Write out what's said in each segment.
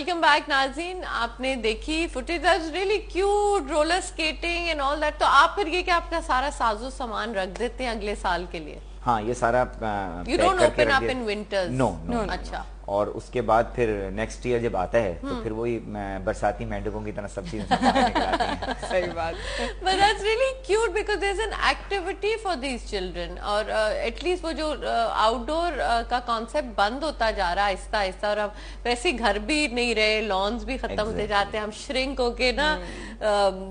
Welcome back नाज़रीन। आपने देखी footage, that's really cute, roller skating and all that. तो आप फिर ये कि आपका सारा साजो सामान रख देते हैं अगले साल के लिए? हाँ, ये सारा you don't open up in winters? No. अच्छा। और उसके बाद फिर नेक्स्ट ईयर जब आता है तो फिर वही बरसाती मेंढकों की तरह सब चीजें निकल आती हैं। सही बात। But that's really cute because there's an activity for these children। और एटलीस्ट वो जो आउटडोर का कॉन्सेप्ट बंद होता जा रहा है आहिस्ता आहिस्ता, और अब वैसे घर भी नहीं रहे, लॉन्स भी खत्म होते जाते हैं, हम श्रिंक होके ना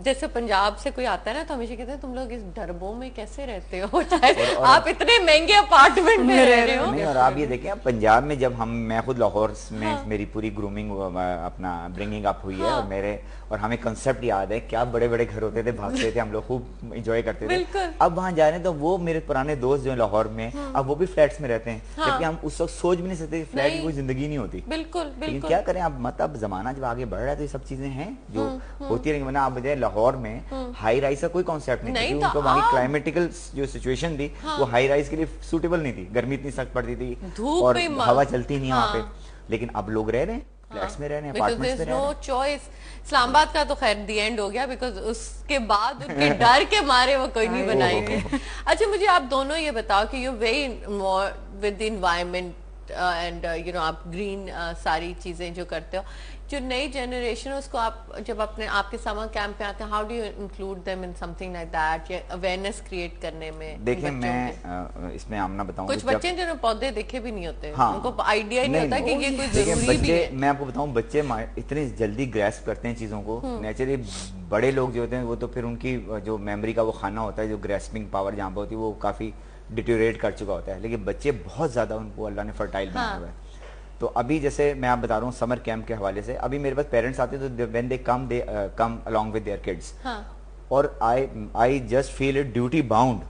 जैसे पंजाब से कोई आता है ना तो हमेशा कहते हैं तुम लोग इस डरबों में कैसे रहते हो, चाहे आप इतने महंगे अपार्टमेंट में रह रहे हो। नहीं, और आप ये देखें पंजाब में जब मैं खुद लाहौर में मेरी पूरी ग्रूमिंग अपना ब्रिंगिंग अप हुई है, और हमें कंसेप्ट याद है क्या बड़े बड़े घर होते थे, भागते थे हम लोग, खूब एंजॉय करते थे। अब वहां जा रहे हैं तो वो मेरे पुराने दोस्त जो है लाहौर में, अब वो भी फ्लैट्स में रहते हैं, जबकि हम उस वक्त सोच भी नहीं सकते कि फ्लैट की कोई जिंदगी नहीं होती। बिल्कुल लेकिन क्या करें अब, मतलब जमाना जब आगे बढ़ रहा है तो ये सब चीजें हैं जो होती रहेंगी। वरना आप बताए लाहौर में हाई राइज का कोई कॉन्सेप्ट नहीं था, क्योंकि उनको वहाँ की क्लाइमेटिकल जो सिचुएशन थी वो हाई राइज के लिए सूटेबल नहीं थी, गर्मी इतनी सख्त पड़ती थी और हवा चलती नहीं वहाँ पे। लेकिन अब लोग रह रहे हैं फ्लैट्स में, रह रहे हैं अपार्टमेंट्स में, नो चॉइस। इस्लामाबाद का तो खैर दी एंड हो गया, बिकॉज उसके बाद उनके डर के मारे वो कोई नहीं बनाएंगे। अच्छा, मुझे आप दोनों ये बताओ कि you very with the environment and you know आप ग्रीन सारी चीजें जो करते हो, जो नई जनरेशन है उसको आप जब अपने आपके समर कैंप पे आते हैं, how do you include them in something like that, या अवेयरनेस क्रिएट करने में? देखिए मैं इसमें आमना बताऊं, कुछ बच्चे जिन्होंने पौधे देखे भी नहीं होते, हाँ, उनको आइडिया ही नहीं होता कि ये कोई जरूरी भी है। मैं आपको बताऊं, बच्चे इतने जल्दी ग्रैस्प करते हैं चीजों को, नेचुरली बड़े लोग जो होते हैं वो तो फिर उनकी जो मेमोरी का वो खाना होता है, जो ग्रैस्पिंग पावर जहाँ पे होती है वो काफी डिटोरेट कर चुका होता है। लेकिन बच्चे बहुत ज्यादा उनको अल्लाह ने फर्टाइल बनाया हुआ है। तो अभी जैसे मैं आप बता रहा हूँ समर कैंप के हवाले से, अभी मेरे पास पेरेंट्स आते हैं तो when they come along with their kids, और I just feel it duty bound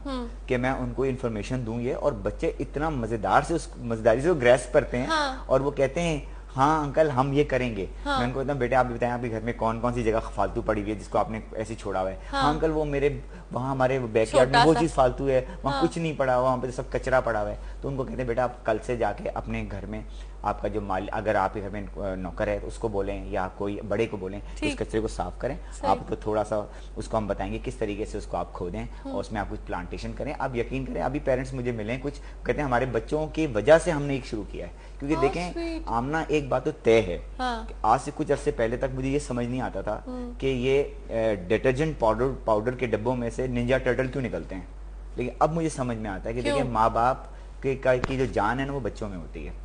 कि मैं उनको इन्फॉर्मेशन दूं ये, और बच्चे इतना मजेदारी से ग्रैस्प करते हैं, और वो कहते हैं हाँ अंकल हम ये करेंगे। मैं उनको कहता हूँ बेटे आप बताएं आपके घर में कौन कौन सी जगह फालतू पड़ी हुई है जिसको आपने ऐसे छोड़ा हुआ है। हाँ अंकल वो मेरे वहाँ हमारे बैकयार्ड में वो चीज फालतू है, वहाँ कुछ नहीं पड़ा हुआ, वहाँ पे सब कचरा पड़ा हुआ है। तो उनको कहते हैं बेटा आप कल से जाके अपने घर में आपका जो माल, अगर आपके घर में नौकर है तो उसको बोलें या कोई बड़े को बोलें तो उस कचरे को साफ करें। आपको थोड़ा सा उसको हम बताएंगे किस तरीके से उसको आप खोदें और उसमें आप कुछ प्लांटेशन करें। आप यकीन करें अभी पेरेंट्स मुझे मिले कुछ कहते हैं हमारे बच्चों की वजह से हमने एक शुरू किया है, क्योंकि देखें आमना एक बात तो तय है कि आज से कुछ अर्से पहले तक मुझे ये समझ नहीं आता था कि ये डिटर्जेंट पाउडर के डब्बों में से निंजा टर्टल क्यों निकलते हैं। लेकिन अब मुझे समझ में आता है कि देखिए माँ बाप की जो जान है ना वो बच्चों में होती है।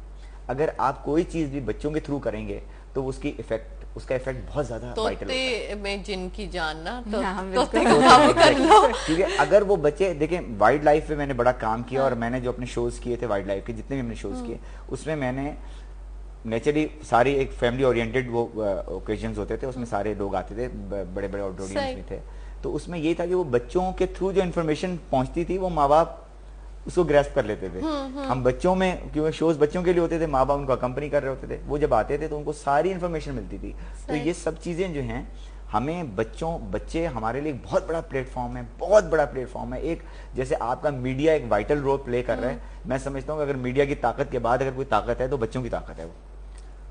अगर आप कोई चीज भी बच्चों के थ्रू करेंगे तो उसका इफेक्ट बहुत ज्यादा वाइटल होता है। में जिनकी जान ना क्योंकि अगर वो बच्चे देखें, वाइल्ड लाइफ पे मैंने बड़ा काम किया और मैंने जो अपने शोज किए थे वाइल्ड लाइफ के जितने भी हमने शोज किए उसमें मैंने नेचुरली सारी एक फैमिली ओरिएंटेड वो ओकेजन्स होते थे, उसमें सारे लोग आते थे, बड़े बड़े ऑडिटोरियम्स में थे। तो उसमें ये था कि वो बच्चों के थ्रू जो इन्फॉर्मेशन पहुंचती थी वो माँ बाप उसको ग्रैस्प कर लेते थे। हम बच्चों में, क्योंकि शोज बच्चों के लिए होते थे, माँ बाप उनको अकम्पनी कर रहे होते थे, वो जब आते थे तो उनको सारी इन्फॉर्मेशन मिलती थी। तो ये सब चीजें जो हैं हमें बच्चे हमारे लिए बहुत बड़ा प्लेटफॉर्म है, बहुत बड़ा प्लेटफॉर्म है। एक जैसे आपका मीडिया एक वाइटल रोल प्ले कर रहा है, मैं समझता हूँ अगर मीडिया की ताकत के बाद अगर कोई ताकत है तो बच्चों की ताकत है वो।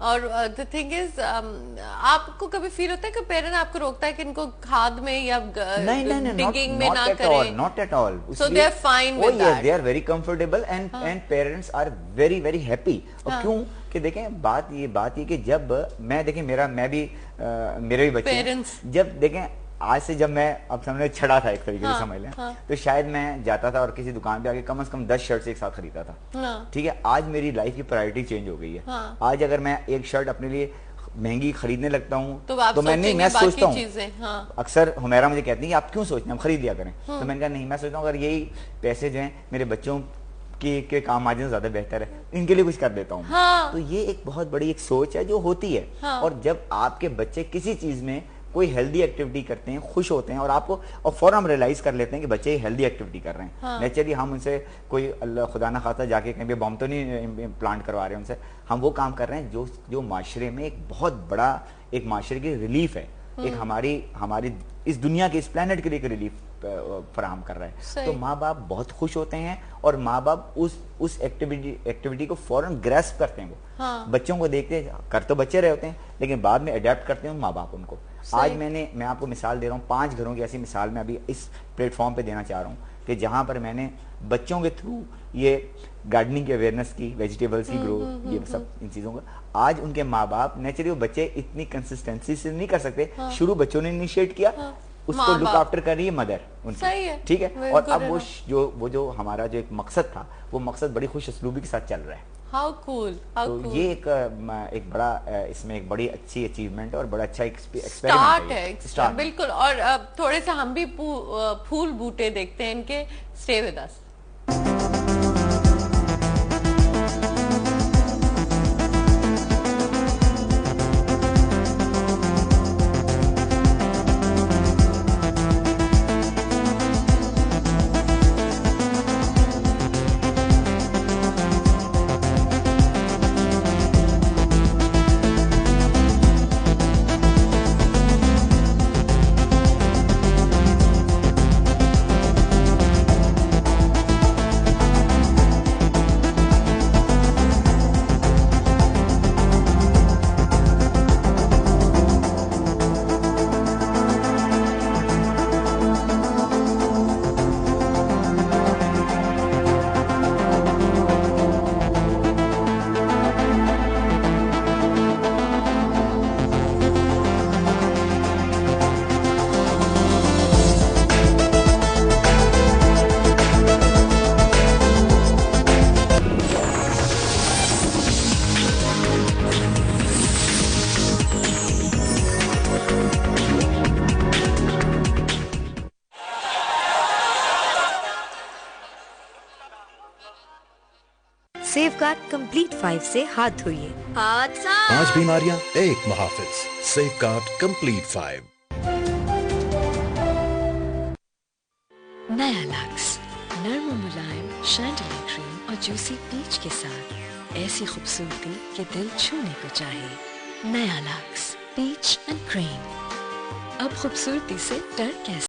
और द थिंग इज आपको कभी फील होता है कि पेरेंट आपको रोकता है कि इनको खाद में या डिगिंग में ना करें? Not at all. So they are fine with that, they are very comfortable and parents are very very happy. और क्यों कि देखें बात ये कि जब मैं देखें मेरे भी बच्चे जब देखें आज से जब मैं अब समझ छड़ा था एक तरीके से समझ लें, तो शायद मैं जाता था और किसी दुकान पे आके कम से कम 10 शर्ट्स एक साथ खरीदता था। ठीक है, आज मेरी लाइफ की प्रायोरिटी चेंज हो गई है। आज अगर मैं एक शर्ट अपने लिए महंगी खरीदने लगता हूँ तो मैं सोचता हूँ, अक्सर हुमैरा मुझे कहती है आप क्यों सोचते हैं, हम खरीद लिया करें। तो मैंने कहा नहीं, मैं सोचता हूँ अगर यही पैसे जो हैं मेरे बच्चों के काम आ जाए ज्यादा बेहतर है, इनके लिए कुछ कर देता हूँ। तो ये एक बहुत बड़ी एक सोच है जो होती है। और जब आपके बच्चे किसी चीज में कोई हेल्दी एक्टिविटी करते हैं, खुश होते हैं, और फौरन हम रियलाइज कर लेते हैं कि बच्चे हेल्दी एक्टिविटी कर रहे हैं। नेचुरली हम उनसे कोई अल्लाह खुदा ना खास्ता जाके कहीं भी बॉम्ब तो नहीं प्लांट करवा रहे हैं उनसे, हम वो काम कर रहे हैं जो माशरे में एक बहुत बड़ा एक माशरे की रिलीफ है, एक हमारी इस दुनिया के इस प्लेनेट के लिए एक रिलीफ फराहम कर रहा है। सही। तो माँ बाप बहुत खुश होते हैं और माँ बाप उस एक्टिविटी को फौरन ग्रैस्प करते हैं। वो हाँ। बच्चों को देखते कर तो बच्चे रहे होते हैं, लेकिन बाद में अडेप्ट करते हैं माँ बाप उनको। आज मैं आपको मिसाल दे रहा हूँ, 5 घरों की ऐसी मिसाल मैं अभी इस प्लेटफॉर्म पे देना चाह रहा हूँ कि जहाँ पर मैंने बच्चों के थ्रू ये गार्डनिंग की अवेयरनेस की, वेजिटेबल्स की ग्रो, ये सब इन चीज़ों का। आज उनके माँ बाप नेचुरली, वो बच्चे इतनी कंसिस्टेंसी से नहीं कर सकते। शुरू बच्चों ने इनिशिएट किया, उसको लुक आफ्टर कर रही है मदर उनकी। सही है, ठीक है। और अब वो जो हमारा जो एक मकसद था, वो मकसद बड़ी खुश असलूबी के साथ चल रहा है। How cool, how cool. ये एक बड़ा इसमें एक बड़ी अच्छी अचीवमेंट और बड़ा अच्छा स्टार्ट है। बिल्कुल। और थोड़े से हम भी फूल बूटे देखते हैं इनके। Stay with us. Safeguard complete 5 से हाथ धोइए। हाथ साफ। 5 बीमारियां एक मुहाफिज। Safeguard complete 5। नया लक्स नर्म मुलायम शैंडली क्रीम और जूसी पीच के साथ ऐसी खूबसूरती कि दिल छूने को चाहे। नया लक्स पीच एंड क्रीम। अब खूबसूरती से डर कैसे।